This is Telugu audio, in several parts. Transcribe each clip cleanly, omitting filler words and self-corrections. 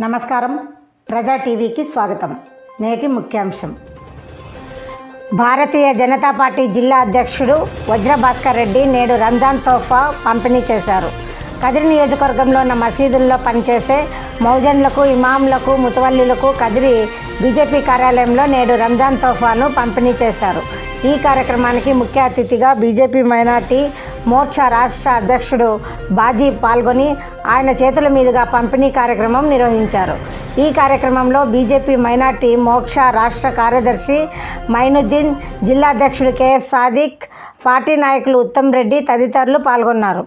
నమస్కారం. ప్రజా టీవీకి స్వాగతం. నేటి ముఖ్యాంశం. భారతీయ జనతా పార్టీ జిల్లా అధ్యక్షుడు వజ్రభాస్కర్ రెడ్డి నేడు రంజాన్ తోఫా పంపిణీ చేశారు. కదిరి నియోజకవర్గంలో ఉన్న మసీదుల్లో పనిచేసే మౌజన్లకు, ఇమాంలకు, ముతవల్లిలకు కదిరి బీజేపీ కార్యాలయంలో నేడు రంజాన్ తోఫాను పంపిణీ చేశారు. ఈ కార్యక్రమానికి ముఖ్య అతిథిగా బీజేపీ మైనార్టీ మోర్చా రాష్ట్ర అధ్యక్షుడు బాజీ పాల్గొని ఆయన చేతుల మీదుగా పంపిణీ కార్యక్రమం నిర్వహించారు. ఈ కార్యక్రమంలో బీజేపీ మైనార్టీ మోర్చా రాష్ట్ర కార్యదర్శి మైనుద్దీన్, జిల్లా అధ్యక్షుడు కెఎస్ సాదిక్, పార్టీ నాయకులు ఉత్తమ్ రెడ్డి తదితరులు పాల్గొన్నారు.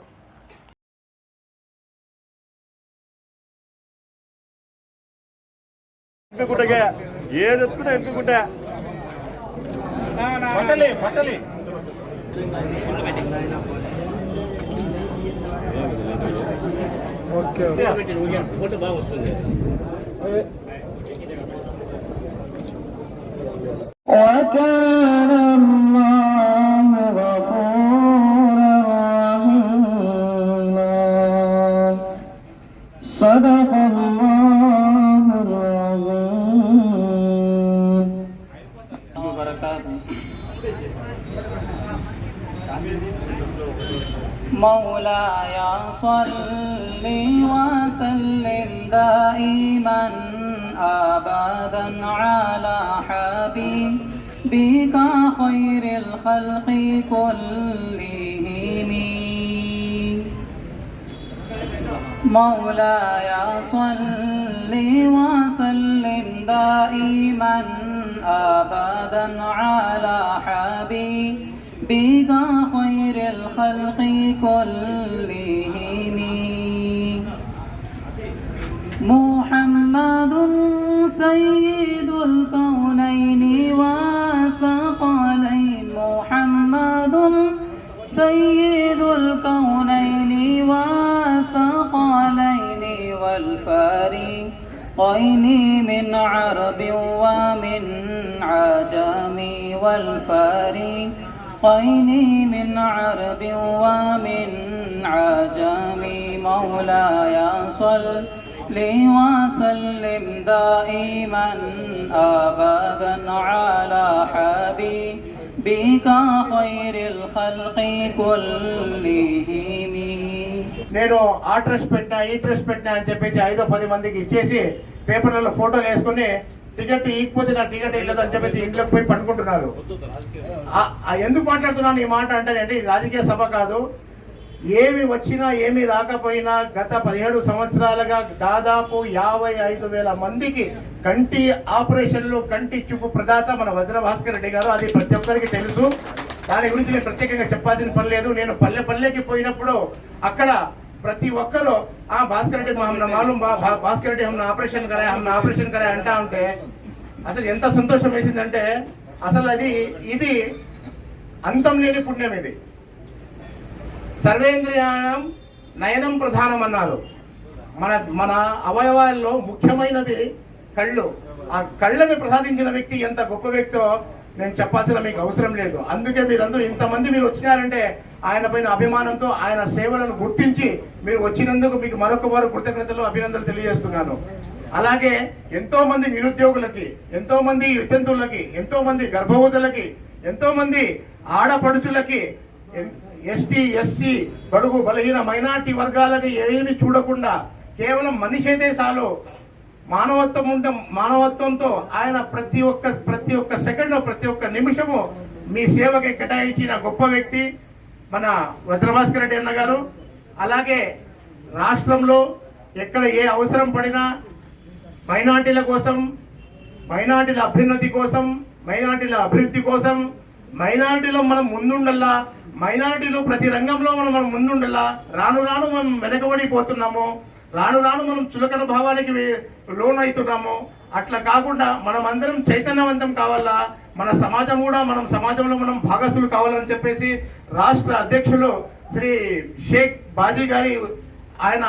ఫోటో బాగా వస్తుంది. مولاي صل وسلم دائما أبدا على حبيبك خير الخلق كلهم. مولاي صل وسلم دائما أبدا على حبيبك خير الخلق كلهم. محمد سيد الكونين والثقلين. محمد سيد الكونين والثقلين والفريقين من عرب ومن عجم والفريقين من عرب ومن عجم. مولاي صل وسلم دائما أبدا على حبيبك خير الخلق كلهم. నేను ఆ డ్రెస్ పెట్టినా ఈ డ్రెస్ పెట్టినా అని చెప్పేసి 5-10 మందికి ఇచ్చేసి పేపర్లలో ఫోటోలు వేసుకుని టికెట్ ఇకపోతే నా టికెట్ ఇవ్వలేదు అని చెప్పేసి ఇంట్లోకి పోయి పండుకుంటున్నారు. ఎందుకు మాట్లాడుతున్నాను ఈ మాట అంటే ఇది రాజకీయ సభ కాదు. ఏమి వచ్చినా ఏమి రాకపోయినా గత 17 సంవత్సరాలుగా దాదాపు 55,000 మందికి కంటి ఆపరేషన్లు, కంటి చూపు ప్రదాత మన వజ్రభాస్కర్ రెడ్డి గారు. అది ప్రతి ఒక్కరికి తెలుసు. దాని గురించి నేను ప్రత్యేకంగా చెప్పాల్సిన పని లేదు. నేను పల్లెకి పోయినప్పుడు అక్కడ ప్రతి ఒక్కరు భాస్కర్ రెడ్డి మాలూమ్ భాస్కర్ రెడ్డి హమ్న ఆపరేషన్ కరాయి అంటా ఉంటే అసలు ఎంత సంతోషం వేసిందంటే అసలు ఇది అంతం లేని పుణ్యం. ఇది సర్వేంద్రియాణం నయనం ప్రధానం అన్నారు. మన అవయవాల్లో ముఖ్యమైనది కళ్ళు. ఆ కళ్ళని ప్రసాదించిన వ్యక్తి ఎంత గొప్ప వ్యక్తో నేను చెప్పాల్సిన మీకు అవసరం లేదు. అందుకే మీరందరూ ఇంతమంది మీరు వచ్చినారంటే ఆయన పైన అభిమానంతో, ఆయన సేవలను గుర్తించి మీరు వచ్చినందుకు మీకు మరొకవారు కృతజ్ఞతలు, అభినందనలు తెలియజేస్తున్నాను. అలాగే ఎంతో మంది నిరుద్యోగులకి, ఎంతో మంది వితంతువులకి, ఎంతో మంది గర్భవతులకి, ఎంతో మంది ఆడపడుచులకి, ఎస్టీ, ఎస్సీ, బడుగు బలహీన మైనార్టీ వర్గాలకి ఏమీ చూడకుండా కేవలం మనిషి అయితే చాలు మానవత్వంతో ఆయన ప్రతి ఒక్క సెకండ్, ప్రతి ఒక్క నిమిషము మీ సేవకి కేటాయించిన గొప్ప వ్యక్తి మన వజ్రభాస్కర్ రెడ్డి అన్న గారు. అలాగే రాష్ట్రంలో ఎక్కడ ఏ అవసరం పడినా మైనార్టీల కోసం, మైనార్టీల అభ్యున్నతి కోసం, మైనార్టీల అభివృద్ధి కోసం, మైనార్టీలో మనం ముందుండల్లా, మైనారిటీలు ప్రతి రంగంలో మనం ముందుండలా. రాను మనం వెనకబడిపోతున్నాము, రాను మనం చులకన భావానికి లోన్ అవుతున్నాము. అట్లా కాకుండా మనం అందరం చైతన్యవంతం కావాలా, మన సమాజంలో మనం భాగస్వాములు కావాలని చెప్పేసి రాష్ట్ర అధ్యక్షులు శ్రీ షేక్ బాజీ గారి ఆయన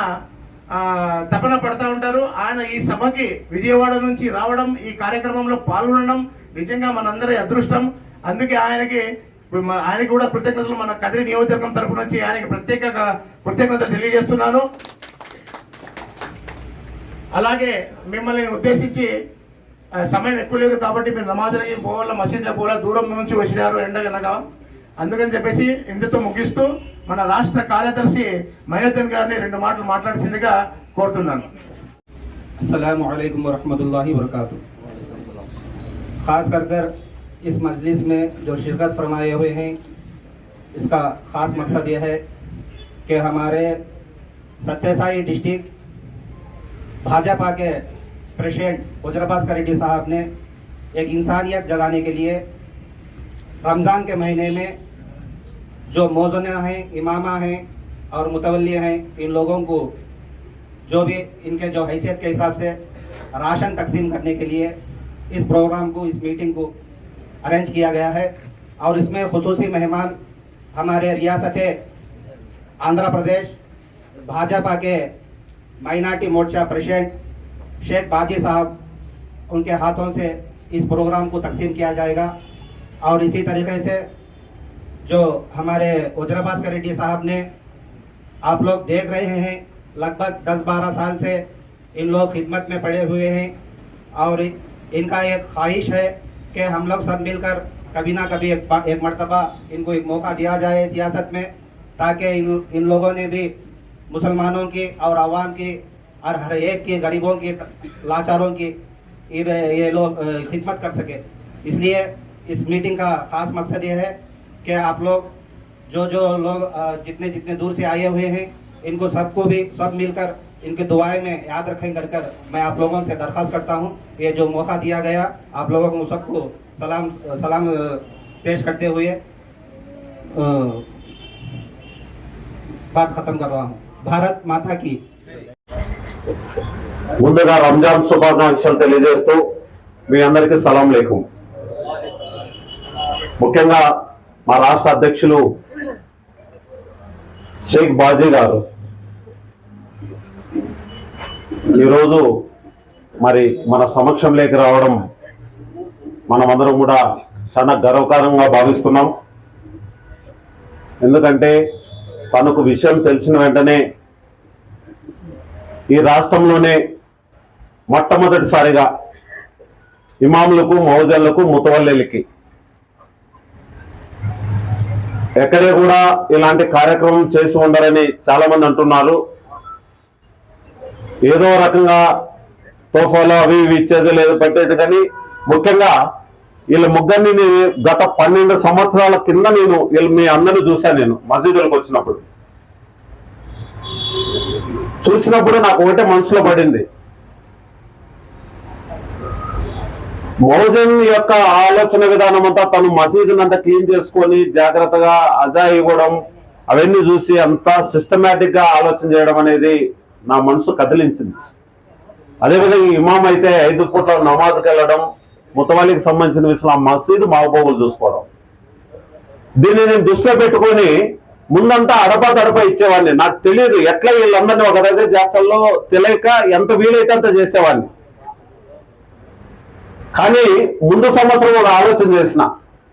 తపన పడతా ఉంటారు. ఆయన ఈ సభకి విజయవాడ నుంచి రావడం, ఈ కార్యక్రమంలో పాల్గొనడం నిజంగా మనందరి అదృష్టం. అందుకే ఆయనకి కూడా కృతజ్ఞతలు మన కదిరి నియోజకవర్గం తరపు నుంచి ఆయనకి కృతజ్ఞతలు తెలియజేస్తున్నాను. అలాగే మిమ్మల్ని ఉద్దేశించి సమయం ఎక్కువ లేదు కాబట్టి మీరు నమాజులకి పోవాల, మసీదులో పోవాల, దూరం నుంచి వచ్చినారు ఎండగనగా, అందుకని చెప్పేసి ఇందుతో ముగిస్తూ మన రాష్ట్ర కార్యదర్శి మహేద్దన్ గారిని 2 మాటలు మాట్లాడాల్సిందిగా కోరుతున్నాను. अस्सलामु अलैकुम वरहमतुल्लाहि वबरकातुहू। ख़ास कर इस मजलिस में जो शिरकत फरमाए हुए हैं, इसका ख़ास मकसद यह है कि हमारे सत्यसाई डिस्ट्रिक्ट भाजपा के प्रेसिडेंट वज्रभास्कर रेड्डी साहब ने एक इंसानियत जगाने के लिए रमज़ान के महीने में जो मौज़ना हैं, इमामा हैं और मुतवल्ली हैं, इन लोगों को जो भी इनके जो हैसियत के हिसाब से राशन तकसीम करने के लिए इस प्रोग्राम को, इस मीटिंग को अरेंज किया गया है। और इसमें खुसूसी मेहमान हमारे रियासत आंध्र प्रदेश भाजपा के माइनॉरिटी मोर्चा प्रेसिडेंट शेख बाजी साहब, उनके हाथों से इस प्रोग्राम को तकसीम किया जाएगा। और इसी तरीके से जो हमारे वज्रभास्कर रेड्डी साहब ने, आप लोग देख रहे हैं, लगभग 10-12 साल से इन लोग खिदमत में पड़े हुए हैं और इनका एक ख्वाहिश है कि हम लोग सब मिलकर कभी ना कभी एक मर्तबा इनको एक मौका दिया जाए सियासत में, ताकि इन लोगों ने भी मुसलमानों की और आवाम की और हर एक की, गरीबों की, लाचारों की ये लोग खिदमत कर सके। इसलिए इस मीटिंग का ख़ास मकसद ये है कि आप लोग जो लोग जितने दूर से आए हुए हैं, इनको सबको भी सब मिलकर इनके दुआएं में याद रखें कर मैं आप लोगों से दरख्वास्त करता हूं। ये जो मौका दिया गया, आप लोगों को सबको सलाम पेश करते हुए बात खत्म कर रहा हूं। भारत माता की। ముందుగా రంజాన్ శుభాకాంక్షలు తెలియజేస్తూ మీ అందరికీ సలాం లేకుం. ముఖ్యంగా మా రాష్ట్ర అధ్యక్షులు షేక్ బాజీ గారు ఈరోజు మరి మన సమక్షంలోకి రావడం మనమందరం కూడా చాలా గర్వకారంగా భావిస్తున్నాం. ఎందుకంటే తనకు విషయం తెలిసిన వెంటనే ఈ రాష్ట్రంలోనే మొట్టమొదటిసారిగా ఇమాములకు, మౌజన్లకు, ముతవల్లిలకి ఎక్కడే కూడా ఇలాంటి కార్యక్రమం చేసి ఉండరని చాలా మంది అంటున్నారు. ఏదో రకంగా తోఫాలో అవి ఇవి ఇచ్చేది లేదు, పెట్టేది. కానీ ముఖ్యంగా వీళ్ళ ముగ్గురిని గత 12 సంవత్సరాల కింద నేను మీ అందరిని చూశాను. నేను మసీదులకు వచ్చినప్పుడు చూసినప్పుడు నాకు ఒకటే మనసులో పడింది, మౌజన్ యొక్క ఆలోచన విధానం అంతా తను మసీదుని అంతా క్లీన్ చేసుకొని జాగ్రత్తగా అజా ఇవ్వడం, అవన్నీ చూసి అంతా సిస్టమేటిక్ గా ఆలోచన చేయడం అనేది నా మనసు కదిలించింది. అదేవిధంగా ఇమాం అయితే 5 పూట్ల నమాజ్కి వెళ్ళడం, ముతవల్లికి సంబంధించిన విషయం మసీదు మావపోగులు చూసుకోవడం, దీన్ని నేను దృష్టిలో పెట్టుకొని ముందంతా అడప ఇచ్చేవాడిని. నాకు తెలియదు ఎట్లా వీళ్ళందరినీ ఒక దగ్గర జాతరలో తెలియక ఎంత వీలైతే అంత చేసేవాడిని. కానీ ముందు సంవత్సరం ఒక ఆలోచన చేసిన,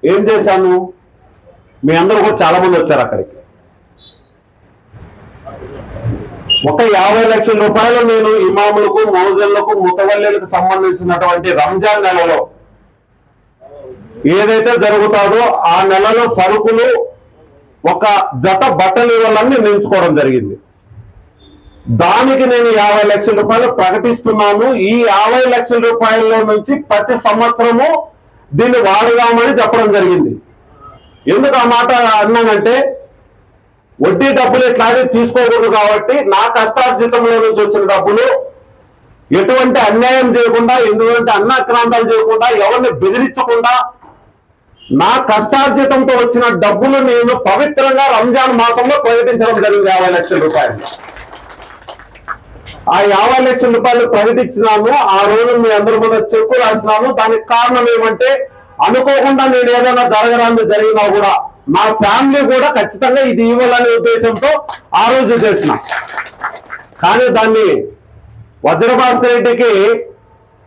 ఏం చేశాను, మీ అందరూ కూడా చాలా మంది వచ్చారు అక్కడికి. ఒక 50 లక్షల రూపాయలు నేను ఇమాములకు, మౌజన్లకు, ముతవల్లిలకు సంబంధించినటువంటి రంజాన్ నెలలో ఏదైతే జరుగుతాదో ఆ నెలలో సరుకులు, ఒక జత బట్టలు ఇవ్వాలని నించుకోవడం జరిగింది. దానికి నేను 50 లక్షల రూపాయలు ప్రకటిస్తున్నాను. ఈ 50 లక్షల రూపాయల నుంచి ప్రతి సంవత్సరము దీన్ని వాడుదామని చెప్పడం జరిగింది. ఎందుకు ఆ మాట అన్నానంటే, వడ్డీ డబ్బులు ఇట్లాగే తీసుకోకూడదు కాబట్టి నా కష్టార్జితంలో నుంచి వచ్చిన డబ్బులు ఎటువంటి అన్యాయం చేయకుండా, ఎటువంటి అన్నాక్రాంతాలు చేయకుండా, ఎవరిని బెదిరించకుండా నా కష్టార్జితంతో వచ్చిన డబ్బులు నేను పవిత్రంగా రంజాన్ మాసంలో ప్రకటించడం జరిగింది. 50 లక్షల రూపాయలు. ఆ 50 లక్షల రూపాయలు ప్రకటించినాను. ఆ రోజు మీ అందరి ముందు చెక్కు రాసినాను. దానికి కారణం ఏమంటే, అనుకోకుండా నేను ఏదైనా జరిగినా కూడా నా ఫ్యామిలీ కూడా ఖచ్చితంగా ఇది ఇవ్వాలనే ఉద్దేశంతో ఆ రోజు చేసిన. కానీ దాన్ని వజ్రభాస్కర్ రెడ్డికి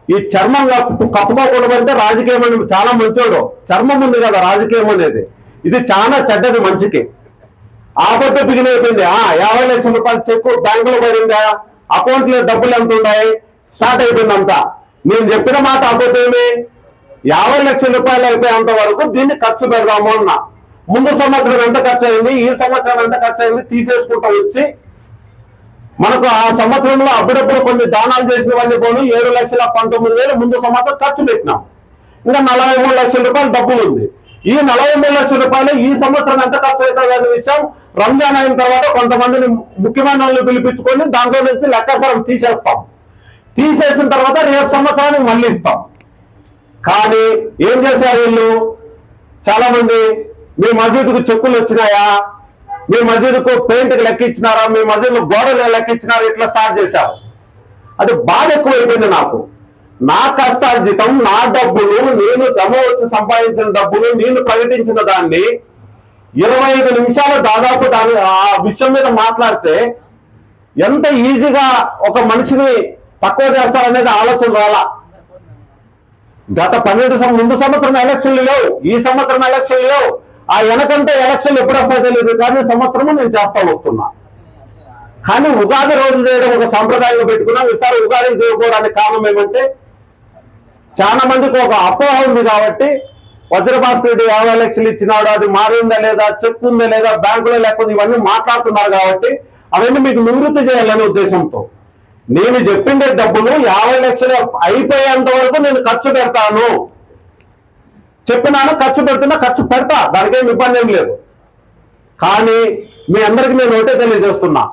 ఈ చర్మం కప్పుకోకూడదు అంటే, రాజకీయం అని చాలా మంచోడు, చర్మం ఉంది కదా రాజకీయం అనేది, ఇది చాలా చెడ్డది మంచికి. ఆపత్తి బిగినైపోయింది. 50 లక్షల రూపాయలు చెక్కు బ్యాంకులో పడిందా, అకౌంట్లో డబ్బులు ఎంత ఉన్నాయి, స్టార్ట్ అయిపోయిందంతా. నేను చెప్పిన మాట అబద్ధమే. 50 లక్షల రూపాయలు అయిపోయేంత వరకు దీన్ని ఖర్చు పెడదాము అన్నా. ముందు సంవత్సరం ఎంత ఖర్చు అయింది, ఈ సంవత్సరం ఎంత ఖర్చు అయింది తీసేసుకుంటూ వచ్చి మనకు ఆ సంవత్సరంలో అప్పుడప్పుడు కొన్ని దానాలు చేసినవన్నీ పోను 7,19,000 ముందు సంవత్సరం ఖర్చు పెట్టినాం. ఇంకా 43 లక్షల రూపాయలు డబ్బులు ఉంది. ఈ 43 లక్షల రూపాయలు ఈ సంవత్సరం ఎంత ఖర్చు అవుతుంది అనే విషయం రంజాన్ అయిన తర్వాత కొంతమందిని ముఖ్యమైన వాళ్ళని పిలిపించుకొని దాంట్లో నుంచి లెక్కసరం తీసేస్తాం. తీసేసిన తర్వాత రేపు సంవత్సరానికి మళ్ళీ ఇస్తాం. కానీ ఏం చేశారు వీళ్ళు? చాలా మంది మీ మసీదుకు చెక్కులు వచ్చినాయా, మీ మసీదుకు పెయింట్కి లెక్కించినారా, మీ మసీదుకు గోడలు లెక్కించినారా, ఇట్లా స్టార్ట్ చేశారు. అది బాగా ఎక్కువైపోయింది. నా కష్టార్జితం, నా డబ్బులు, నేను శ్రమ వచ్చి సంపాదించిన డబ్బులు, నేను ప్రకటించిన దాన్ని 25 నిమిషాలు దాదాపు ఆ విషయం మీద మాట్లాడితే ఎంత ఈజీగా ఒక మనిషిని తక్కువ చేస్తారనేది ఆలోచన రాలా. గత 12 ముందు సంవత్సరం ఎలక్షన్లు లేవు, ఈ సంవత్సరం ఎలక్షన్లు లేవు. ఆ వెనకంటే ఎలక్షన్లు ఎప్పుడు వస్తాయో తెలియదు, కానీ సంవత్సరము నేను చేస్తా వస్తున్నా. కానీ ఉగాది రోజు చేయడం ఒక సంప్రదాయంగా పెట్టుకున్నాం. ఈసారి ఉగాది చేయకపోవడానికి కారణం ఏమంటే చాలా మందికి ఒక అపోహ ఉంది కాబట్టి వజ్రభాస్కర్ రెడ్డి 50 లక్షలు ఇచ్చినాడు, అది మారిందా లేదా, చెక్ ఉందా లేదా, బ్యాంకులో లేకపోతే ఇవన్నీ మాట్లాడుతున్నారు కాబట్టి అవన్నీ మీకు నివృత్తి చేయాలనే ఉద్దేశంతో నేను చెప్పిండే డబ్బులు 50 లక్షలు అయిపోయేంత వరకు నేను ఖర్చు పెడతాను. చెప్పినాను, ఖర్చు పెడుతున్నా, ఖర్చు పెడతా, దానికేం ఇబ్బంది ఏం లేదు. కానీ మీ అందరికీ నేను ఒకటే తెలియజేస్తున్నా,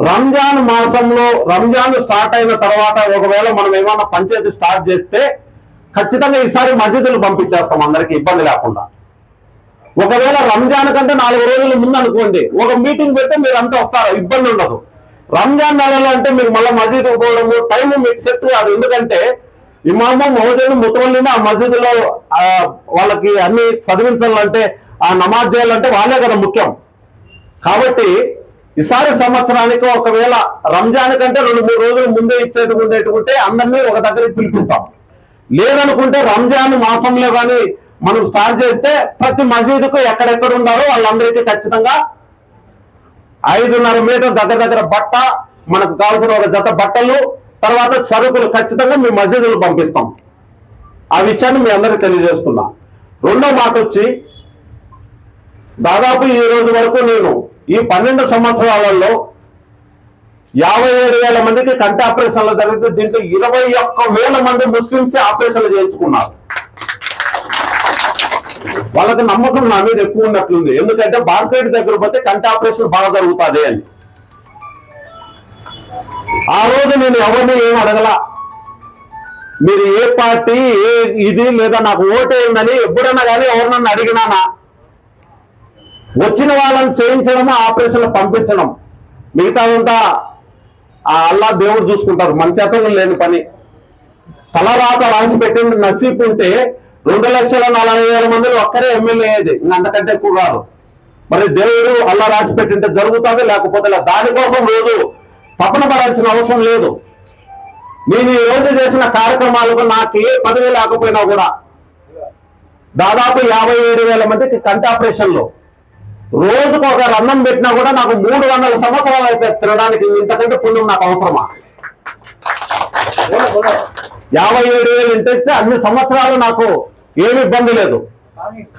రంజాన్ మాసంలో రంజాన్ స్టార్ట్ అయిన తర్వాత ఒకవేళ మనం ఏమైనా పంచాయతీ స్టార్ట్ చేస్తే ఖచ్చితంగా ఈసారి మసీదులు పంపించేస్తాం అందరికీ ఇబ్బంది లేకుండా. ఒకవేళ రంజాన్ కంటే 4 రోజుల ముందు అనుకోండి ఒక మీటింగ్ పెడితే మీరు అంతా వస్తారు, ఇబ్బంది ఉండదు. రంజాన్ నెలలో అంటే మీరు మళ్ళీ మసీదుకు పోవడము టైం మీకు సెట్ కాదు. ఎందుకంటే ఇమాము మౌజను ముతవల్లిని ఆ మసీదులో వాళ్ళకి అన్ని చదివించాలంటే ఆ నమాజ్ చేయాలంటే వాళ్ళే కదా ముఖ్యం. కాబట్టి ఈసారి సంవత్సరానికి ఒకవేళ రంజాన్ కంటే 2-3 రోజులు ముందే ఉండేట్టుకుంటే అందరినీ ఒక దగ్గరికి పిలిపిస్తాం. లేదనుకుంటే రంజాన్ మాసంలో కానీ మనం స్టార్ట్ చేస్తే ప్రతి మసీదుకు ఎక్కడెక్కడ ఉన్నారో వాళ్ళందరికీ ఖచ్చితంగా 5.5 మీటర్ దగ్గర బట్ట, మనకు కావాల్సిన ఒక జత బట్టలు, తర్వాత సరుకులు ఖచ్చితంగా మీ మసీదులు పంపిస్తాం. ఆ విషయాన్ని మీ అందరికీ తెలియజేస్తున్నా. రెండో మాట వచ్చి దాదాపు ఈ రోజు వరకు నేను ఈ 12 సంవత్సరాలలో 57,000 మందికి కంటి ఆపరేషన్లు జరిగితే దీంట్లో 21,000 మంది ముస్లింస్ ఆపరేషన్లు చేయించుకున్నారు. వాళ్ళకి నమ్మకం నా మీద ఎక్కువ ఉన్నట్లుంది. ఎందుకంటే భాస్కర్ దగ్గర పోతే కంటి ఆపరేషన్ బాగా జరుగుతుంది అని. ఆ రోజు నేను ఎవరిని ఏం అడగల, మీరు ఏ పార్టీ ఏ ఇది లేదా నాకు ఓటేయందని ఎప్పుడన్నా కానీ ఎవరినన్నా అడిగినానా? వచ్చిన వాళ్ళని చేయించడం, ఆపరేషన్లు పంపించడం, మిగతాదంతా ఆ అల్లా దేవుడు చూసుకుంటారు. మన చేతలు లేని పని. తలరాత రాసి పెట్టిన నసీబ్ ఉంటే 2,40,000 మందిలో ఒక్కరే ఎమ్మెల్యే అయ్యేది, అంతకంటే ఎక్కువ కాదు. మరి దేవుడు అల్లా రాసి పెట్టింటే జరుగుతుంది, లేకపోతే దానికోసం రోజు తపన పడాల్సిన అవసరం లేదు. నేను ఈ రోజు చేసిన కార్యక్రమాలకు నాకు ఏ పదవి లేకపోయినా కూడా దాదాపు 57,000 మందికి కంటి ఆపరేషన్లు, రోజుకు ఒక అన్నం పెట్టినా కూడా నాకు 300 సంవత్సరాలు అయితే తినడానికి. ఇంతకంటే పుణ్యం నాకు అవసరమా? 57,000 ఇంటిస్తే అన్ని సంవత్సరాలు నాకు ఏమి ఇబ్బంది లేదు.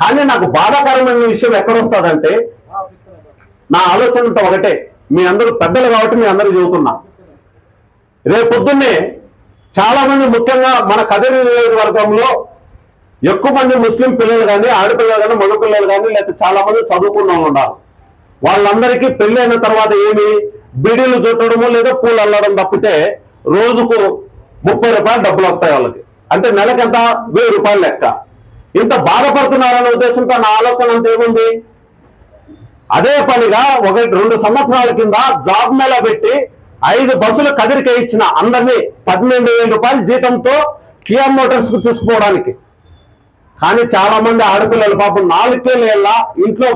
కానీ నాకు బాధాకరమైన విషయం ఎక్కడొస్తుందంటే నా ఆలోచనంతో ఒకటే, మీ అందరూ పెద్దలు కాబట్టి మీ అందరూ చెబుతున్నా, రేపు పొద్దున్నే చాలా మంది ముఖ్యంగా మన కదిరి నియోజకవర్గంలో ఎక్కువ మంది ముస్లిం పిల్లలు కానీ ఆడపిల్లలు కానీ మగపిల్లలు కానీ లేకపోతే చాలా మంది చదువుకున్న వాళ్ళు ఉన్నారు. వాళ్ళందరికీ పెళ్లి అయిన తర్వాత ఏమి బీడీలు చుట్టడము లేదా పూలు అల్లడం తప్పితే రోజుకు 30 రూపాయలు డబ్బులు వస్తాయి వాళ్ళకి. అంటే నెలకెంత 1000 రూపాయలు లెక్క. ఇంత బాధపడుతున్నారనే ఉద్దేశంతో నా ఆలోచన అంత ఏముంది, అదే పనిగా 1-2 సంవత్సరాల కింద జాబ్ మేళా పెట్టి 5 బస్సులు కదిరికే ఇచ్చిన అందరినీ 18,000 రూపాయల జీతంతో కియా మోటార్స్ కు తీసుకుపోవడానికి. కానీ చాలా మంది ఆడపిల్లలు పాపం 4 ఏళ్ళ ఇంట్లో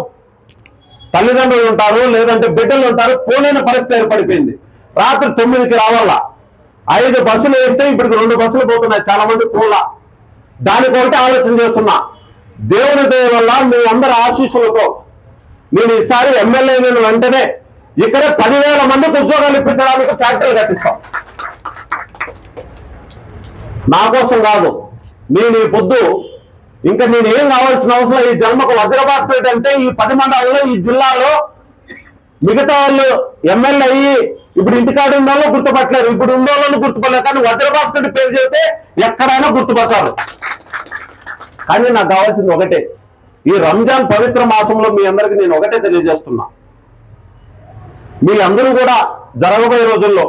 తల్లిదండ్రులు ఉంటారు, లేదంటే బిడ్డలు ఉంటారు, పోలేని పరిస్థితి ఏర్పడిపోయింది. రాత్రి 9కి రావాలా. 5 బస్సులు వేస్తే ఇప్పుడు 2 బస్సులు పోతున్నాయి, చాలా మంది పోలా. దానికొకటి ఆలోచన చేస్తున్నా. దేవుని దయ వల్ల మీ అందరి ఆశీస్సులతో నేను ఈసారి ఎమ్మెల్యే అయిన వెంటనే ఇక్కడ 10,000 మందికి ఉద్యోగాలు ఇప్పించడానికి ఫ్యాక్టరీలు కట్టిస్తాం. నా కోసం కాదు. నేను ఈ పొద్దు ఇంకా నేను ఏం కావాల్సిన అవసరం, ఈ జన్మకు వజ్రభాస్కర్ రెడ్డి అంటే ఈ 10 మండలాల్లో ఈ జిల్లాలో మిగతా వాళ్ళు ఎమ్మెల్యే అయ్యి ఇప్పుడు ఇంటికాడ ఉన్న వాళ్ళు గుర్తుపట్టలేరు, ఇప్పుడు ఉన్న వాళ్ళని గుర్తుపట్టలేరు, కానీ వజ్రభాస్కర్ రెడ్డి పేరు చెబితే ఎక్కడైనా గుర్తుపడతారు. కానీ నాకు కావాల్సింది ఒకటే, ఈ రంజాన్ పవిత్ర మాసంలో మీ అందరికీ నేను ఒకటే తెలియజేస్తున్నా, మీ అందరూ కూడా జరగబోయే రోజుల్లో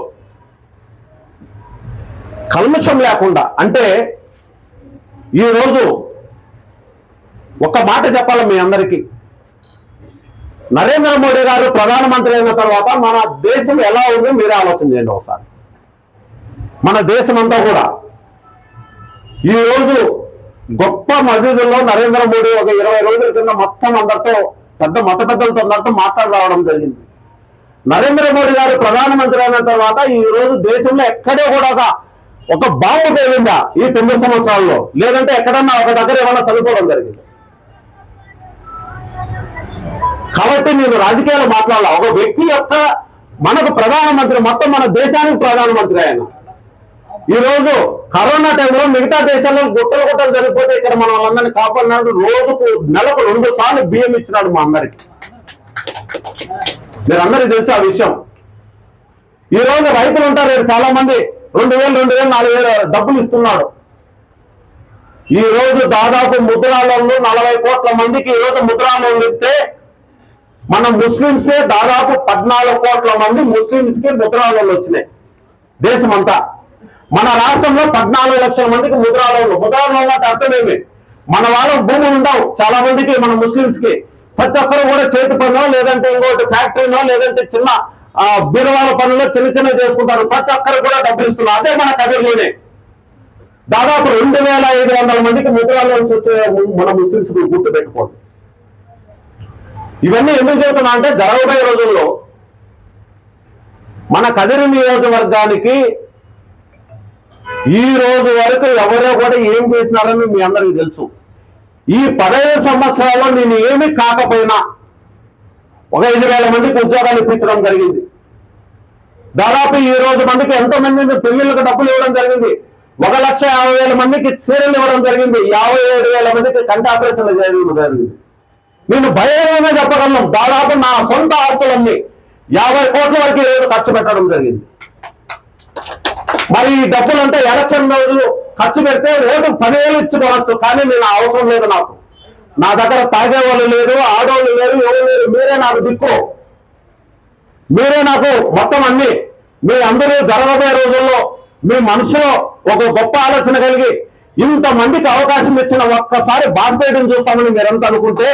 కల్మషం లేకుండా, అంటే ఈరోజు ఒక్క మాట చెప్పాలి మీ అందరికీ, నరేంద్ర మోడీ గారు ప్రధానమంత్రి అయిన తర్వాత మన దేశం ఎలా ఉంది మీరే ఆలోచన చేయండి ఒకసారి. మన దేశం అంతా కూడా ఈరోజు గొప్ప మసీదుల్లో నరేంద్ర మోడీ ఒక 20 రోజుల కింద మొత్తం అందరితో పెద్ద మత పెద్దలతో అందరితో మాట్లాడడం జరిగింది. నరేంద్ర మోడీ గారు ప్రధానమంత్రి అయిన తర్వాత ఈ రోజు దేశంలో ఎక్కడే కూడా ఒక బాంబు పేలిందా ఈ 9 సంవత్సరాల్లో, లేదంటే ఎక్కడన్నా ఒక దగ్గర ఏమన్నా చనిపోవడం జరిగింది. కాబట్టి నేను రాజకీయాలు మాట్లాడాల, ఒక వ్యక్తి యొక్క మనకు ప్రధానమంత్రి, మొత్తం మన దేశానికి ప్రధానమంత్రి ఆయన. ఈరోజు కరోనా టైంలో మిగతా దేశాల్లో గుట్టలు జరిగిపోతే ఇక్కడ మనం వాళ్ళందరినీ కాపాడినాడు. రోజుకు నెలకు 2 సార్లు బియ్యం ఇచ్చినాడు మా అందరికి. మీరందరికీ తెలుసు ఆ విషయం. ఈ రోజు రైతులు ఉంటారు చాలా మంది 2000, 4,000 డబ్బులు ఇస్తున్నాడు. ఈ రోజు దాదాపు ముద్రా లోన్లు 40 కోట్ల మందికి ఈ రోజు ముద్రా లోన్లు ఇస్తే మన ముస్లింసే దాదాపు 14 కోట్ల మంది ముస్లింస్ కి ముద్రా లోన్లు వచ్చినాయి దేశమంతా. మన రాష్ట్రంలో 14 లక్షల మందికి ముద్రా లోన్లు. ముద్రా లోన్లు అంటే అర్థమేమి, మన వాళ్ళ భూములు ఉండవు చాలా మందికి, మన ముస్లింస్ కి. ప్రతి ఒక్కరు కూడా చేతి పనులు, లేదంటే ఇంకోటి ఫ్యాక్టరీనో, లేదంటే చిన్న బీరువాల పనులు చిన్న చేసుకుంటారు. ప్రతి ఒక్కరు కూడా డబ్బులు ఇస్తున్నారు. అదే మన కదిరిలోనే దాదాపు 2,500 మందికి ముద్రా లోన్స్ వచ్చే మన ముస్లింస్ గుర్తు పెట్టుకోండి. ఇవన్నీ ఎందుకు చెబుతున్నా అంటే జరగబోయే రోజుల్లో మన కదిరి నియోజకవర్గానికి ఈ రోజు వరకు ఎవరో కూడా ఏం చేసినారని మీ అందరికీ తెలుసు. ఈ 15 సంవత్సరాల్లో నేను ఏమి కాకపోయినా ఒక 5,000 మందికి ఉద్యోగాలు ఇప్పించడం జరిగింది. దాదాపు ఈ రోజు మందికి ఎంతో మంది పెళ్లిళ్ళకు డబ్బులు ఇవ్వడం జరిగింది. 1,50,000 మందికి చీరలు ఇవ్వడం జరిగింది. 57,000 మందికి కంటి ఆపరేషన్లు చేయడం జరిగింది. నేను భయంగా చెప్పగలను, దాదాపు నా సొంత ఆస్తులన్నీ 50 కోట్ల వరకు ఈరోజు ఖర్చు పెట్టడం జరిగింది. మరి ఈ డబ్బులు అంటే ఎలక్షన్ రోజు ఖర్చు పెడితే ఓటు 10,000 ఇచ్చుకోవచ్చు, కానీ నేను అవసరం లేదు. నాకు నా దగ్గర తాగేవాళ్ళు లేరు, ఆడవాళ్ళు లేరు, ఎవరు లేరు. మీరే నాకు దిక్కు, మీరే నాకు మొత్తం అన్ని. మీ అందరూ జరగబోయే రోజుల్లో మీ మనసులో ఒక గొప్ప ఆలోచన కలిగి ఇంతమందికి అవకాశం ఇచ్చిన ఒక్కసారి బాస్పేటను చూస్తామని మీరంతా అనుకుంటే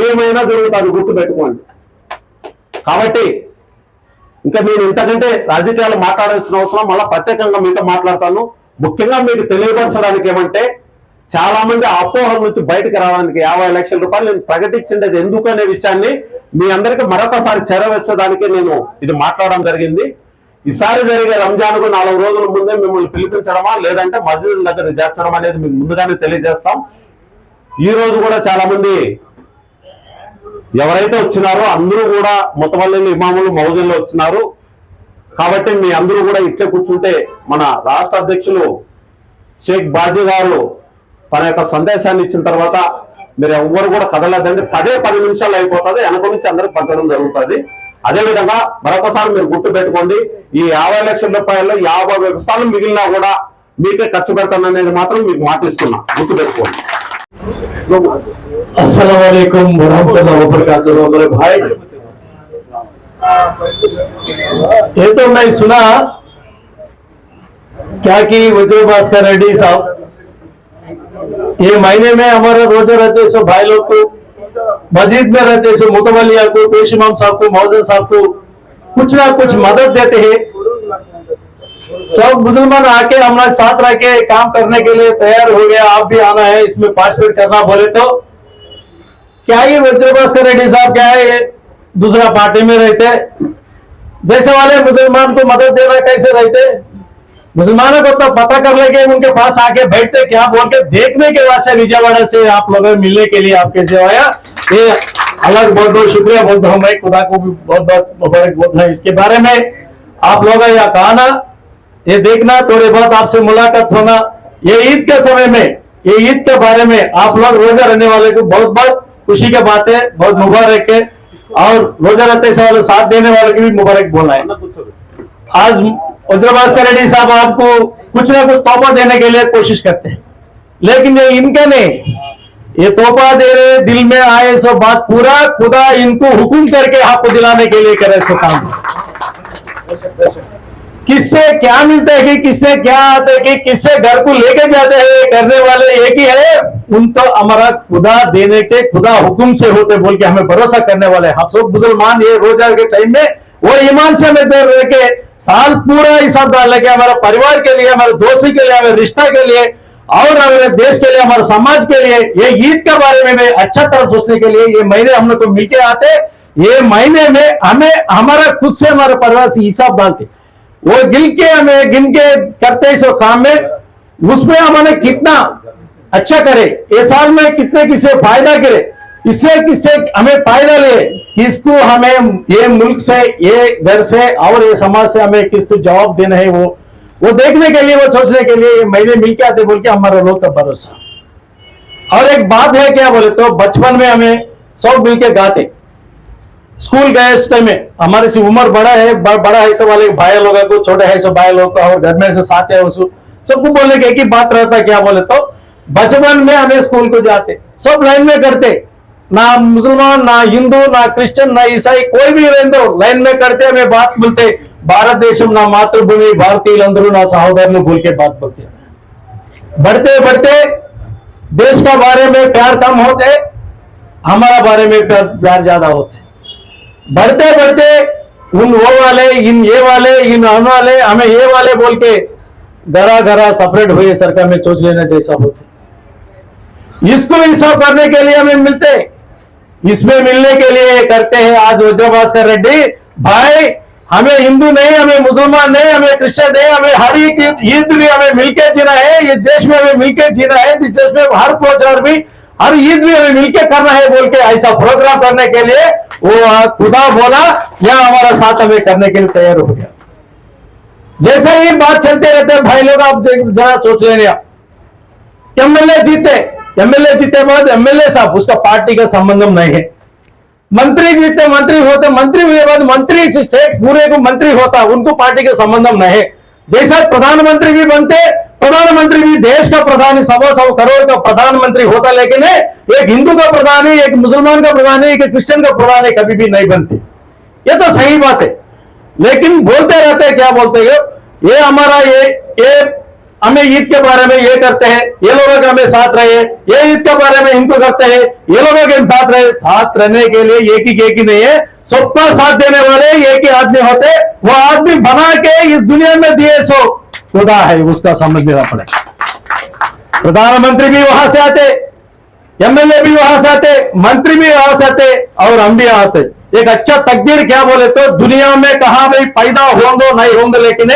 ఏమైనా జరుగుతుంది, గుర్తు పెట్టుకోండి. కాబట్టి ఇంకా నేను ఇంతకంటే రాజకీయాలు మాట్లాడాల్సిన అవసరం, మళ్ళీ ప్రత్యేకంగా మీతో మాట్లాడతాను. ముఖ్యంగా మీకు తెలియపరచడానికి ఏమంటే, చాలా మంది అపోహల నుంచి బయటకు రావడానికి 50 లక్షల రూపాయలు నేను ప్రకటించింది ఎందుకు అనే విషయాన్ని మీ అందరికీ మరొకసారి చేరవేసేదానికి నేను ఇది మాట్లాడడం జరిగింది. ఈసారి జరిగే రంజాన్కు 4 రోజుల ముందే మిమ్మల్ని పిలిపించడమా, లేదంటే మస్జిద్ దగ్గర చేర్చడం అనేది మీకు ముందుగానే తెలియజేస్తాం. ఈ రోజు కూడా చాలా మంది ఎవరైతే వచ్చినారో అందరూ కూడా ముతవల్లిలు, ఇమాములు, మౌజుల్లో వచ్చినారు. కాబట్టి మీ అందరూ కూడా ఇట్లే కూర్చుంటే మన రాష్ట్ర అధ్యక్షులు షేక్ బాజీ గారు తన యొక్క సందేశాన్ని ఇచ్చిన తర్వాత మీరు ఎవ్వరు కూడా కదలదండి. 10 నిమిషాలు అయిపోతుంది, వెనక నుంచి అందరికి పంచడం జరుగుతుంది. అదేవిధంగా మరొకసారి మీరు గుర్తు పెట్టుకోండి, ఈ 50 లక్షల రూపాయల్లో 50 లక్షలు మిగిలినా కూడా మీకే ఖర్చు పెడతాననేది మాత్రం మీకు మాటిస్తున్నా, గుర్తు పెట్టుకోండి. अस्सलाम वालेकुम वरहमतुल्लाहि वबरकातुहू। मेरे भाई, ये तो मैं सुना क्या कि वज्रभास्कर रेड्डी साहब ये महीने में हमारे रोजे रहते सो भाई लोग को मस्जिद में रहते सो मुतवलिया को, पेश इमाम साहब को, मौजन साहब को कुछ ना कुछ मदद देते हैं। सब मुसलमान आके हम लोग साथ रह के काम करने के लिए तैयार हो गया। आप भी आना है, इसमें पार्टिसिपेट करना बोले तो क्या ये वज्रभास्कर रेड्डी साहब क्या है, दूसरा पार्टी में रहते, जैसे वाले मुसलमान को मदद देना कैसे रहते, मुसलमानों को तो पता कर लेके उनके पास आके बैठते क्या बोल के देखने के वास्ते विजयवाड़ा से आप लोगों मिलने के लिए आपके से आया। ये अलग बहुत बहुत शुक्रिया बोलता हूँ मैं, खुदा को भी बहुत बहुत मुबारक बोलता है। इसके बारे में आप लोग यहाँ कहा ना ये देखना, थोड़े बहुत आपसे मुलाकात होना। ये ईद के समय में, ये ईद के बारे में आप लोग रोजा रहने वाले को बहुत बहुत खुशी की बात है, बहुत मुबारक है। और रोजा रखते वाले साथ देने वाले की भी मुबारक बोलना है। आज वज्रभास्कर रेड्डी साहब आपको कुछ ना कुछ तोहफा देने के लिए कोशिश करते हैं, लेकिन ये इनका नहीं, ये तोहफा दे रहे दिल में आए सो बात पूरा खुदा इनको हुक्म करके आपको दिलाने के लिए करे सो काम। किससे क्या मिलता है कि किससे क्या आता है कि किससे घर को लेके जाते हैं, करने वाले एक ही है। उन तो हमारा खुदा देने के खुदा हुक्म से होते बोल के हमें भरोसा करने वाले हम सब मुसलमान। ये रोजा के टाइम में वो ईमान से हमें देर रह के साल पूरा हिसाब डाल के हमारे परिवार के लिए, हमारे दोस्ती के लिए, हमारे रिश्ता के लिए और हमारे देश के लिए, हमारे समाज के लिए, ये ईद के बारे में अच्छा तरह सोचने के लिए ये महीने हम लोग को मिलके आते। ये महीने में हमें हमारा खुद से हमारे परिवार से हिसाब डालते, वो गिन के हमें गिन के करते इस काम में, उसमें हमने कितना अच्छा करे, ये साल में कितने किससे फायदा करे, इससे किससे हमें फायदा ले, किसको हमें ये मुल्क से, ये घर से और ये समाज से हमें किसको जवाब देना है, वो देखने के लिए, वो सोचने के लिए ये महीने मिलके आते बोल के हमारा लोग का भरोसा। और एक बात है क्या बोले तो बचपन में हमें सब मिलके गाते, स्कूल गए उस टाइम में हमारे से उम्र बड़ा है, बड़ा है सब वाले भाई लोगों को, छोटे है सब भाई लोग का, और घर में से साथ है उसको सबको बोलने के एक ही बात रहता क्या बोले तो बचपन में हमें स्कूल को जाते सब लाइन में करते, ना मुसलमान ना हिंदू ना क्रिश्चियन ना ईसाई कोई भी रहते लाइन में करते, हमें बात बोलते भारत देशम ना मातृभूमि भारतीय ना सहोदर बोल के बात बोलते। बढ़ते बढ़ते देश का बारे में प्यार कम होते, हमारा बारे में प्यार ज्यादा होते। बढ़ते बढ़ते उन वो वाले, इन ये वाले, इन हम वाले, हमें ये वाले बोल के घरा घरा सेपरेट हुए सरकार में सोच लेने जैसा होते। इसको इंसाफ करने के लिए हमें मिलते, इसमें मिलने के लिए करते हैं आज वज्रभास्कर रेड्डी भाई। हमें हिंदू नहीं, हमें मुसलमान नहीं, हमें क्रिश्चियन नहीं, हमें हर एक ईद भी हमें मिलकर जीना है, ये देश में हमें मिलकर जीना है, इस देश में हर प्रोचार भी हर ईद भी हमें मिलकर करना है बोल के ऐसा प्रोग्राम करने के लिए वो खुदा बोला या हमारा साथ हमें करने के लिए तैयार हो गया। जैसे ही बात चलते रहते भाई लोग, आप जरा सोच लेंगे, एमएलए जीते बाद एमएलए साहब उसका पार्टी का संबंध नहीं है, मंत्री जीते मंत्री होते, मंत्री हुए बाद मंत्री से पूरे को मंत्री होता, उनको पार्टी का संबंध नहीं है। जैसा प्रधानमंत्री भी बनते, प्रधानमंत्री भी देश का प्रधान 100 करोड़ का प्रधानमंत्री होता, लेकिन एक हिंदू का प्रधान है, एक मुसलमान का प्रधान है, एक क्रिश्चियन का प्रधान है, कभी भी नहीं बनते। ये तो सही बात है, लेकिन बोलते रहते क्या बोलते हैं, ये हमारा ये हमें ईद के बारे में ये करते हैं, ये लोगों के हमें साथ रहे, ये ईद के बारे में इनको करते हैं, ये लोगों के साथ रहे। साथ रहने के लिए एक ही नहीं है, सबका साथ देने वाले एक ही आदमी होते, वो आदमी बना के इस दुनिया में दिए सो खुदा है, उसका समझ लेना पड़ेगा। प्रधानमंत्री भी वहां से आते, एमएलए भी वहां से आते, मंत्री भी वहां से आते और हम भी आते। एक अच्छा तकदीर क्या बोले तो दुनिया में कहा भाई पैदा होंगे नहीं होंगे, लेकिन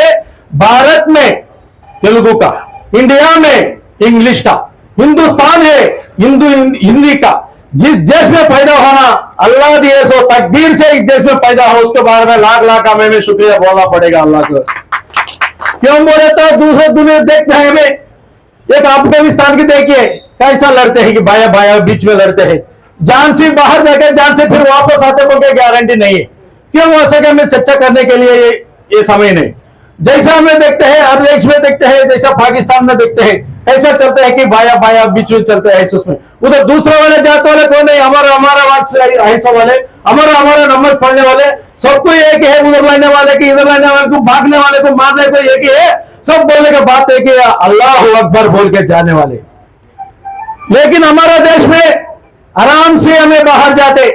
भारत में तेलुगु का, इंडिया में इंग्लिश का, हिंदुस्तान है हिंदी का। जिस देश में पैदा होना अल्लाह दिए सो तकदीर से इस देश में पैदा हो, उसके बारे में लाख लाख हमें शुक्रिया बोलना पड़ेगा अल्लाह को। क्यों बोले तो दूसरे दुनिया देखते हैं हमें, एक अफगानिस्तान की देखिए कैसा लड़ते हैं कि भाया भाया बीच में लड़ते हैं, जान से बाहर जाके जान से फिर वापस आते बोल के गारंटी नहीं है। क्यों वैसे कि हमें चर्चा करने के लिए ये समय नहीं। जैसा हमें देखते हैं हर देश में देखते हैं, जैसा पाकिस्तान में देखते हैं ऐसा चलता है कि बाया बाया बीच में चलते हैं उसमें, उधर दूसरे वाले जात वाले कोई नहीं, हमारा बात से ऐसा वाले हमारा नमाज पढ़ने वाले सबको एक है, उधर लाने वाले की इधर लाने वाले को, भागने वाले को मारने को एक ही है, सब बोलने का बात है कि अल्लाह अकबर बोल के जाने वाले। लेकिन हमारा देश में आराम से हमें बाहर जाते,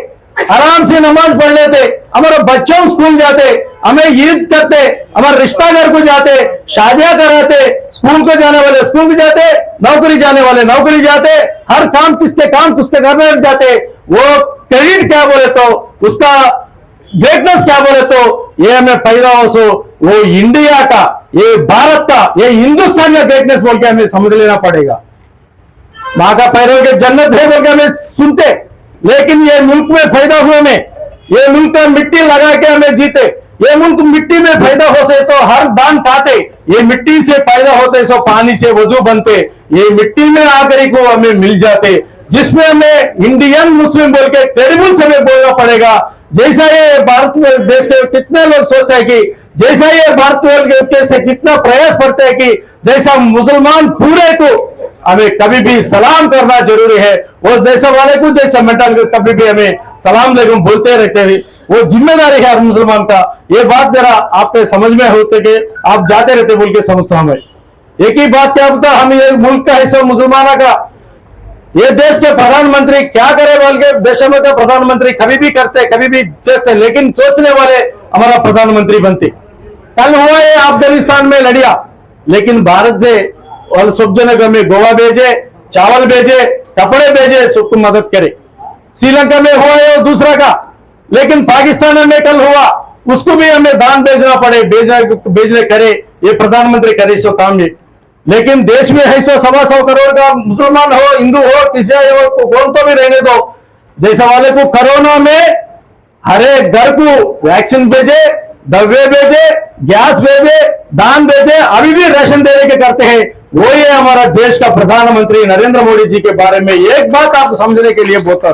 आराम से नमाज पढ़ लेते, हमारे बच्चों स्कूल जाते, हमें ईद करते, हमारे रिश्तेदार को जाते, शादियां कराते, स्कूल को जाने वाले स्कूल को जाते, नौकरी जाने वाले नौकरी जाते, हर काम किसके घर में जाते। वो क्रेडिट क्या बोले तो उसका ग्रेटनेस क्या बोले तो ये हमें पैदा हो सो वो इंडिया का, ये भारत का, ये हिंदुस्तान का ग्रेटनेस बोल के हमें समझ लेना पड़ेगा। माँ का पैरों के जन्नत है बोल के हमें सुनते, लेकिन ये मुल्क में पैदा हुए में, ये मुल्क में मिट्टी लगा के हमें जीते, ये मुल्क मिट्टी में पैदा होते तो हर दान खाते, ये मिट्टी से पैदा होते सो पानी से वजू बनते, ये मिट्टी में आकर को हमें मिल जाते, जिसमें हमें इंडियन मुस्लिम बोल के क्रेडिबल से हमें बोलना पड़ेगा। जैसा ये भारत देश के कितने लोग सोचते हैं कि जैसा ये भारत के से कितना प्रयास करते हैं कि जैसा मुसलमान पूरे को हमें कभी भी सलाम करना जरूरी है, और जैसा वाले को जैसा मेंटल कभी भी हमें सलाम अलैकुम बोलते रहते हैं, वो जिम्मेदारी है हर मुसलमान का। ये बात जरा आपके समझ में होते कि आप जाते रहते बोल के समझता हूं मैं। एक ही बात क्या होता, हम ये मुल्क का हिस्सा मुसलमानों का, ये देश के प्रधानमंत्री क्या करे बोल के देशों में तो प्रधानमंत्री कभी भी करते कभी भी सोचते, लेकिन सोचने वाले हमारा प्रधानमंत्री बनते। कल हुआ ये अफगानिस्तान में लड़िया, लेकिन भारत से और सब जगह में गोवा भेजे, चावल भेजे, कपड़े भेजे, सबको मदद करे। श्रीलंका में हुआ ये दूसरा का, लेकिन पाकिस्तान में कल हुआ, उसको भी हमें दान भेजना पड़े, भेजने करे, ये प्रधानमंत्री करे सो काम ये। लेकिन देश में है 100 करोड़ का मुसलमान हो, हिंदू हो, ईसाई हो, कौन तो भी रहने दो, जैसा वाले को कोरोना में हर एक घर को वैक्सीन भेजे, दवे भेजे, गैस भेजे, दान भेजे, अभी भी राशन देने के करते हैं। वो ये हमारा देश का प्रधानमंत्री नरेंद्र मोदी जी के बारे में एक बात आप समझने के लिए बोलता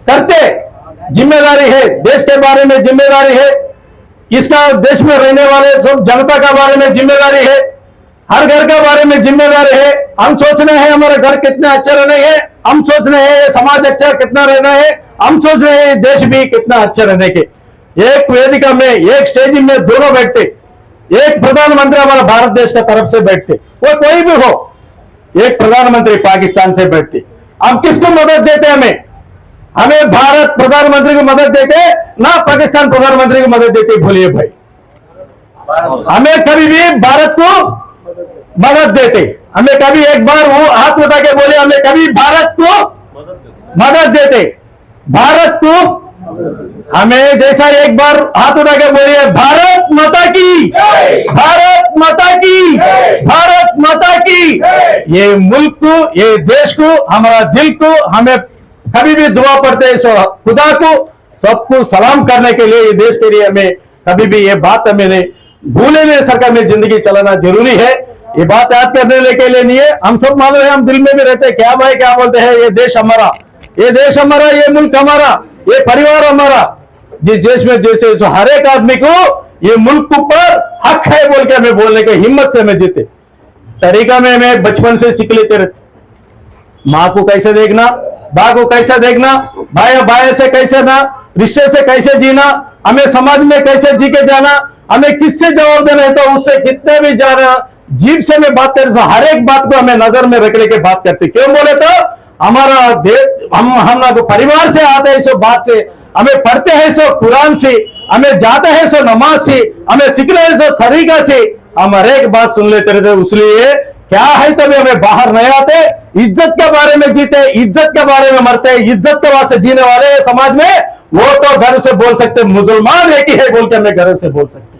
करते, जिम्मेदारी है, देश के बारे में जिम्मेदारी है, इसका देश में रहने वाले सब जनता का बारे में जिम्मेदारी है, हर घर के बारे में जिम्मेदारी है। हम सोच रहे हैं हमारा घर कितना अच्छा रहना है, हम सोच रहे हैं समाज अच्छा कितना रहना है, हम सोच रहे हैं देश भी कितना अच्छा रहने के। एक वेदिका में एक स्टेज में दोनों बैठते, एक प्रधानमंत्री हमारा भारत देश का तरफ से बैठते, वो कोई भी हो, एक प्रधानमंत्री पाकिस्तान से बैठते। हम किसको मदद देते, हमें भारत प्रधानमंत्री को मदद देते ना पाकिस्तान प्रधानमंत्री को मदद देते, बोलिए भाई। हमें कभी भी भारत को मदद देते, हमें कभी एक बार वो हाथ उठा के बोले हमें कभी भारत को मदद देते, भारत को हमें जैसा एक बार हाथ उठा के बोलिए भारत माता की, भारत माता की, भारत माता की। ये मुल्क को, ये देश को, हमारा दिल को हमें कभी भी दुआ पड़ते हैं सो खुदा को सबको सलाम करने के लिए, ये देश के लिए हमें कभी भी ये बात हमें भूले नहीं सरकार में जिंदगी चलाना जरूरी है। ये बात याद करने के लिए नहीं है, हम सब मालूम है, हम दिल में भी रहते हैं क्या भाई क्या बोलते हैं, ये देश हमारा, ये देश हमारा, ये मुल्क हमारा, ये परिवार हमारा। जिस देश में जैसे हर एक आदमी को ये मुल्क ऊपर हक है बोल के हमें बोलने के हिम्मत से हमें जीते तरीका में हमें बचपन से सीख लेते रहते, माँ को कैसे देखना, बा को कैसे देखना, भाई भाई से कैसे ना, रिश्ते से कैसे जीना, हमें समाज में कैसे जी के जाना, हमें किससे जवाब देना है, तो उससे कितने भी जाना जीभ से में बात करते, हर एक बात को हमें नजर में रखने के बात करते। क्यों बोले तो हमारा देश हम परिवार से आते हैं, सो बात से हमें पढ़ते हैं सो कुरान से, हमें जाते हैं सो नमाज से, हमें सीख रहे सो तरीका से, हम हर एक बात सुन लेते रहते। इसलिए क्या है तभी हमें बाहर नहीं आते, इज्जत के बारे में जीते, इज्जत के बारे में मरते, इज्जत के वास्ते जीने वाले समाज में, वो तो घर से बोल सकते मुसलमान एक ही है बोल के हमें घर से बोल सकते।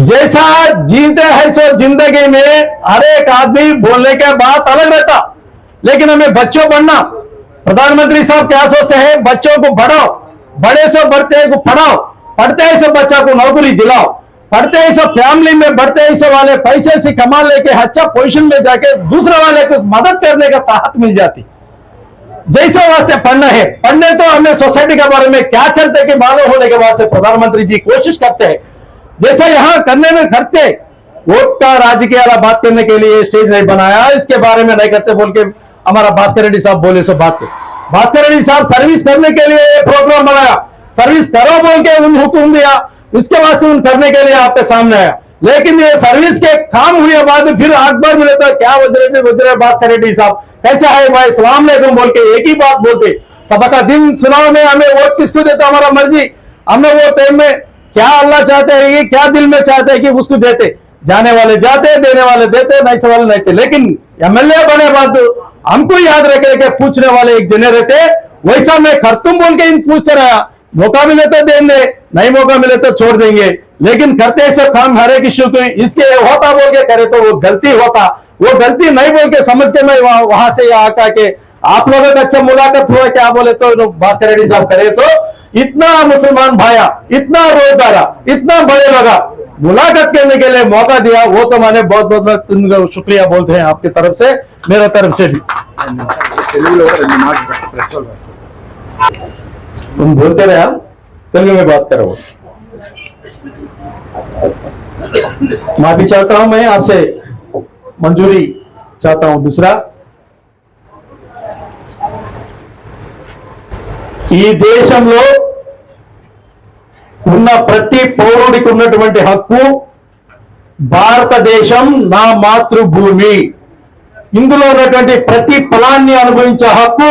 जैसा जीते हैं सो जिंदगी में हर एक आदमी बोलने के बात अलग रहता, लेकिन हमें बच्चों पढ़ना, प्रधानमंत्री साहब क्या सोचते हैं, बच्चों को बढ़ाओ, बड़े से बढ़ते को पढ़ाओ, पढ़ते हैं सब बच्चा को नौकरी दिलाओ, पढ़ते हैं सब फैमिली में बढ़ते हैं सब वाले पैसे से कमा लेके अच्छा पोजीशन में जाके दूसरे वाले को मदद करने का ताकत मिल जाती। जैसे वास्ते पढ़ना है, पढ़ने तो हमें सोसाइटी के बारे में क्या चलते कि मालूम होने के वास्ते प्रधानमंत्री जी कोशिश करते हैं, जैसा यहाँ करने में करते वोट का राजकीय वाला बात करने के लिए स्टेज नहीं बनाया, इसके बारे में नहीं करते बोल के हमारा भास्कर रेड्डी साहब बोले सो बात के। भास्कर रेड्डी साहब सर्विस करने के लिए प्रोग्राम बनाया, सर्विस करो बोल के उन हुक्म दिया, इसके बाद से उन करने के लिए आपके सामने आया। लेकिन ये सर्विस के काम हुए बाद फिर अखबार मिले तो क्या वजरे भास्कर रेड्डी साहब कैसा है भाई सलाम अलैकुम बोल के एक ही बात बोलते, सभा का दिन चुनाव में हमें वोट किसको देता हमारा मर्जी, हमने वो टाइम में क्या अल्लाह चाहते हैं, ये क्या दिल में चाहते हैं कि उसको देते, जाने वाले जाते, देने वाले देते, नहीं सवाल नहीं थे। लेकिन एमएलए बने बाद हमको याद रखे के पूछने वाले एक जने रहते, वैसा मैं खरतुम बोल के इन पूछते रहा, मौका मिले तो देंगे, नहीं मौका मिले तो छोड़ देंगे, लेकिन करते सब काम हर एक इश्यू को इसके होता बोल के करे तो वो गलती होता, वो गलती नहीं बोल के समझ के मैं वहां से आकर के आप लोगों का अच्छा मुलाकात हुआ क्या बोले तो भास्कर रेड्डी साहब करे तो इतना मुसलमान भाया, इतना रोजगारा, इतना बड़े लगा मुलाकात करने के लिए मौका दिया, वो तो मैंने बहुत बहुत शुक्रिया बोलते हैं आपकी तरफ से, मेरा तरफ से भी। तुम बोलते रहे, तेलुगु में बात करो। माफी चाहता हूं, मैं आपसे मंजूरी चाहता हूं। दूसरा, ఈ దేశంలో ఉన్న ప్రతి పౌరుడికి ఉన్నటువంటి హక్కు, భారతదేశం నా మాతృభూమి, ఇందులో ఉన్నటువంటి ప్రతి ఫలాన్ని అనుభవించే హక్కు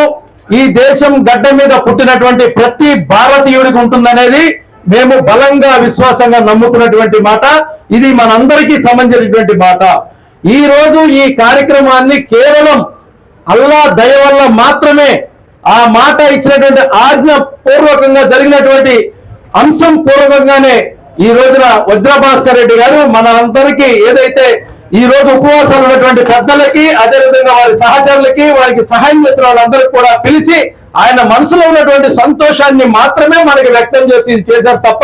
ఈ దేశం గడ్డ మీద పుట్టినటువంటి ప్రతి భారతీయుడికి ఉంటుందనేది మేము బలంగా విశ్వాసంగా నమ్ముతున్నటువంటి మాట। ఇది మనందరికీ సంబంధించినటువంటి మాట। ఈ రోజు ఈ కార్యక్రమాన్ని కేవలం అల్లా దయ వల్ల మాత్రమే, ఆ మాట ఇచ్చినటువంటి ఆజ్ఞ పూర్వకంగా జరిగినటువంటి అంశం పూర్వకంగానే ఈ రోజున వజ్రభాస్కర్ రెడ్డి గారు మనందరికీ ఏదైతే ఈ రోజు ఉపవాసాలు ఉన్నటువంటి పెద్దలకి, అదేవిధంగా వారి సహచరులకి, వారికి సహాయం చేస్తున్న వాళ్ళందరికీ కూడా పిలిచి ఆయన మనసులో ఉన్నటువంటి సంతోషాన్ని మాత్రమే మనకి వ్యక్తం చేశారు తప్ప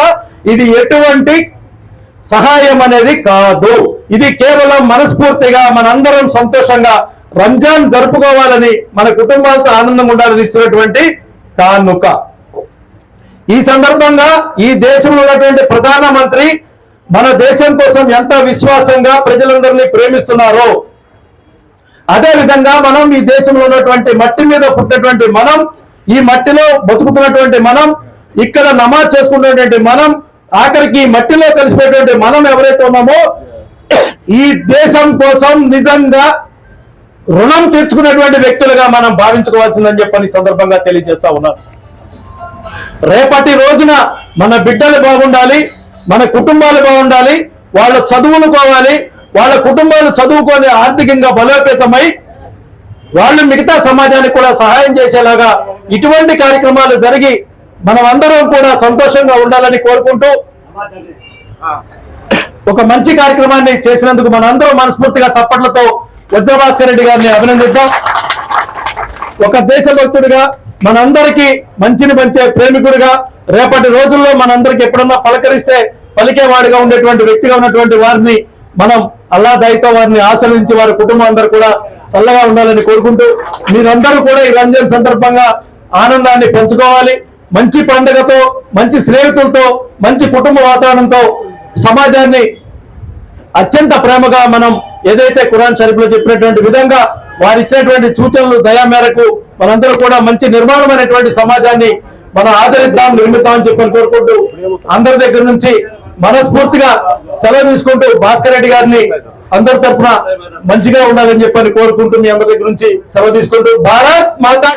ఇది ఎటువంటి సహాయం అనేది కాదు। ఇది కేవలం మనస్ఫూర్తిగా మనందరం సంతోషంగా రంజాన్ జరుపుకోవాలని, మన కుటుంబాలతో ఆనందంగా ఉండాలని ఇస్తున్నటువంటి కానుక। ఈ సందర్భంగా ఈ దేశంలో ఉన్నటువంటి ప్రధానమంత్రి మన దేశం కోసం ఎంత విశ్వాసంగా ప్రజలందరినీ ప్రేమిస్తున్నారో, అదే విధంగా మనం ఈ దేశంలో ఉన్నటువంటి మట్టి మీద పుట్టినటువంటి మనం, ఈ మట్టిలో బతుకుతున్నటువంటి మనం, ఇక్కడ నమాజ్ చేసుకున్నటువంటి మనం, ఆఖరికి మట్టిలో కలిసిపోయేటువంటి మనం ఎవరైతే ఉన్నామో ఈ దేశం కోసం నిజంగా రుణం తీర్చుకున్నటువంటి వ్యక్తులుగా మనం భావించుకోవాల్సిందని చెప్పని సందర్భంగా తెలియజేస్తా ఉన్నాను। రేపటి రోజున మన బిడ్డలు బాగుండాలి, మన కుటుంబాలు బాగుండాలి, వాళ్ళ చదువులుకోవాలి, వాళ్ళ కుటుంబాలు చదువుకొని ఆర్థికంగా బలోపేతమై వాళ్ళు మిగతా సమాజానికి కూడా సహాయం చేసేలాగా ఇటువంటి కార్యక్రమాలు జరిగి మనం అందరం కూడా సంతోషంగా ఉండాలని కోరుకుంటూ, ఒక మంచి కార్యక్రమాన్ని చేసినందుకు మనందరం మనస్ఫూర్తిగా చప్పట్లతో వజ్రభాస్కర్ రెడ్డి గారిని అభినందిద్దాం। ఒక దేశభక్తుడిగా, మనందరికీ మంచిని పంచే ప్రేమికుడిగా, రేపటి రోజుల్లో మనందరికీ ఎప్పుడన్నా పలకరిస్తే పలికేవాడిగా ఉండేటువంటి వ్యక్తిగా ఉన్నటువంటి వారిని మనం అల్లా దయతో వారిని ఆశీర్వదించి వారి కుటుంబం అందరూ కూడా చల్లగా ఉండాలని కోరుకుంటూ, మీరందరూ కూడా ఈ రంజాన్ సందర్భంగా ఆనందాన్ని పెంచుకోవాలి। మంచి పండుగతో, మంచి స్నేహితులతో, మంచి కుటుంబ వాతావరణంతో సమాజాన్ని అత్యంత ప్రేమగా మనం ఏదైతే ఖురాన్ షరీఫ్లో చెప్పినటువంటి విధంగా వారు ఇచ్చినటువంటి సూచనలు దయా మేరకు మనందరూ కూడా మంచి నిర్మాణమైనటువంటి సమాజాన్ని మనం ఆదరిద్దాం, నిర్మిద్దామని చెప్పని కోరుకుంటూ అందరి దగ్గర నుంచి మనస్ఫూర్తిగా సెలవు తీసుకుంటూ భాస్కర్ రెడ్డి గారిని అందరి తరఫున మంచిగా ఉండాలని చెప్పని కోరుకుంటూ మీ అందరి దగ్గర నుంచి సెలవు తీసుకుంటూ భారత్ మాతా